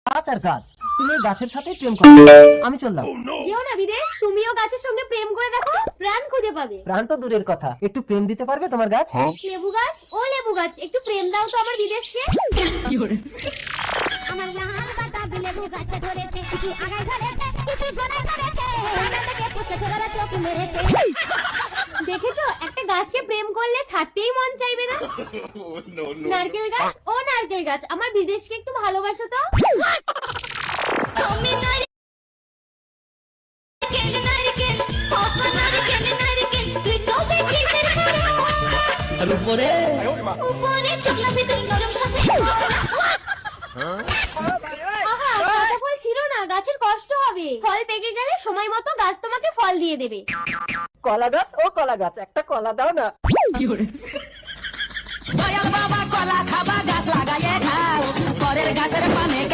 গাছ আর গাছ, তুমি এই গাছের সাথে প্রেম করো, আমি চললাম। যেও না বিদেশ, তুমিও গাছের সঙ্গে প্রেম করে দেখো, প্রাণ খুঁজে পাবে। প্রাণ তো দূরের কথা, একটু প্রেম দিতে পারবে তোমার গাছ? লেবু গাছ, ও লেবু গাছ, একটু প্রেম দাও তো আমার বিদেশকে। আমার লাল বাতাবি লেবু গাছে ধরেছে, কিছু আগায় ধরেছে, কিছু জনে ধরেছে, আগে থেকে পুষে ধরে চোখ মেরেছে। দেখেছো, একটা গাছকে প্রেম করলে ছাড়তেই মন চাইবে না। নারকেল গাছ, ও নারকেল গাছ, আমার বিদেশকে একটু ভালোবাসো তো। তুমি নারকেল নারকেল, কত নারকেল নারকেল, তুই তো দেখিসের করো। আর উপরে উপরে চোখলা ভিতর নরম সাথে। আহা, কাঁচা ফল ছিল না, গাছের কষ্ট হবে। ফল পেকে গেলে সময় মতো গাছ তোমাকে ফল দিয়ে দেবে। কলা গাছ, ও কলা গাছ, একটা কলা দাও না। দয়াল বাবা কলা খাবা গাছ লাগাইয়ে খাও, পরের গাছের পানে